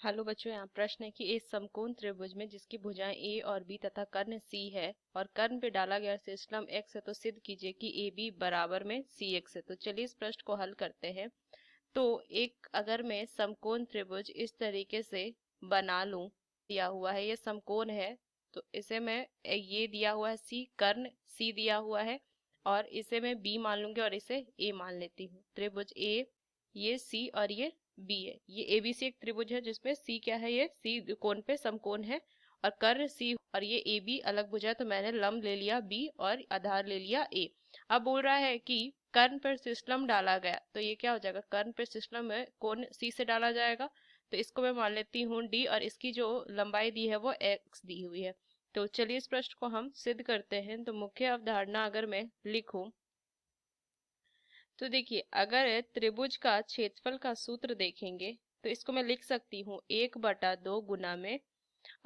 Hello बच्चों, यहाँ प्रश्न है कि एक समकोण त्रिभुज में जिसकी भुजाएं ए और बी तथा कर्ण सी है और कर्ण पे डाला गया सिस्टम एक्स है, तो सिद्ध कीजिए कि ए बी बराबर में सी एक्स है। तो चलिए इस प्रश्न को हल करते हैं। तो एक अगर मैं समकोण त्रिभुज इस तरीके से बना लूं, दिया हुआ है ये समकोण है, तो इसे मैं ये दिया हुआ है सी, कर्ण सी दिया हुआ है और इसे मैं बी मान लूंगी और इसे ए मान लेती हूँ। त्रिभुज ए, ये सी और ये बी है। ये एबीसी एक त्रिभुज है जिसमें सी क्या है, ये सी कोण पे समकोण है और कर्ण सी और ये ए बी अलग भुजा है, तो मैंने लंब ले लिया बी और आधार ले लिया ए। अब बोल रहा है कि कर्ण पर सिस्टम डाला गया, तो ये क्या हो जाएगा, कर्ण पर सिस्टम में कोण सी से डाला जाएगा, तो इसको मैं मान लेती हूँ डी और इसकी जो लंबाई दी है वो एक्स दी हुई है। तो चलिए इस प्रश्न को हम सिद्ध करते हैं। तो मुख्य अवधारणा अगर मैं लिखूं, तो देखिए अगर त्रिभुज का क्षेत्रफल का सूत्र देखेंगे तो इसको मैं लिख सकती हूँ 1/2 गुना में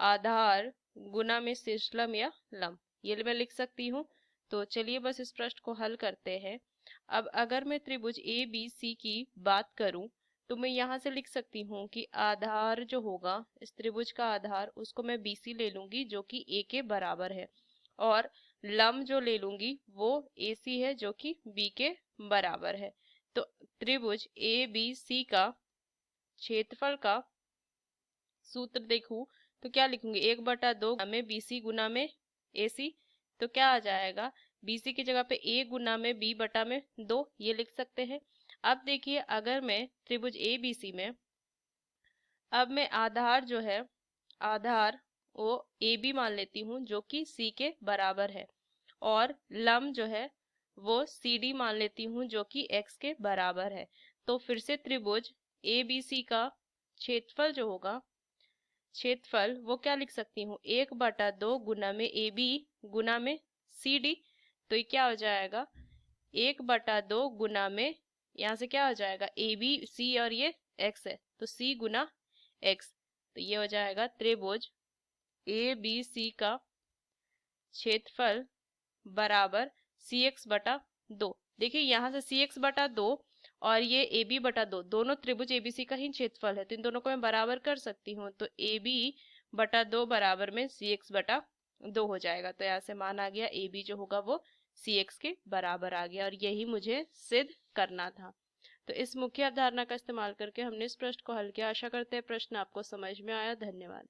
आधार गुना में शीर्षलंब या लंब, ये मैं लिख सकती हूँ। तो चलिए बस इस प्रश्न को हल करते हैं। अब अगर मैं त्रिभुज ए बी सी की बात करूं, तो मैं यहाँ से लिख सकती हूँ कि आधार जो होगा इस त्रिभुज का आधार, उसको मैं बीसी ले लूंगी जो कि ए के बराबर है, और लंब जो ले लूंगी वो AC है जो कि B के बराबर है। तो त्रिभुज ABC का क्षेत्रफल का सूत्र देखूं तो क्या लिखूंगी, 1/2 में BC गुना में AC, तो क्या आ जाएगा, BC की जगह पे A गुना में B बटा में 2, ये लिख सकते हैं। अब देखिए अगर मैं त्रिभुज ABC में, अब मैं आधार जो है, आधार वो AB मान लेती हूँ जो कि C के बराबर है, और लंब जो है वो CD मान लेती हूँ जो कि x के बराबर है। तो फिर से त्रिभुज ABC का क्षेत्रफल जो होगा, क्षेत्रफल वो क्या लिख सकती हूँ, 1/2 गुना में AB गुना में CD, तो ये क्या हो जाएगा, 1/2 गुना में, यहाँ से क्या हो जाएगा, AB C और ये x है तो C गुना x, तो ये हो जाएगा त्रिभुज ABC का क्षेत्रफल बराबर CX/2। देखिए यहाँ से CX/2 और ये AB/2 दोनों त्रिभुज ABC का ही क्षेत्रफल है, तो इन दोनों को मैं बराबर कर सकती हूँ। तो AB/2 बराबर में CX/2 हो जाएगा। तो यहाँ से मान आ गया AB जो होगा वो CX के बराबर आ गया, और यही मुझे सिद्ध करना था। तो इस मुख्य अवधारणा का इस्तेमाल करके हमने इस प्रश्न को हल किया। आशा करते हैं प्रश्न आपको समझ में आया। धन्यवाद।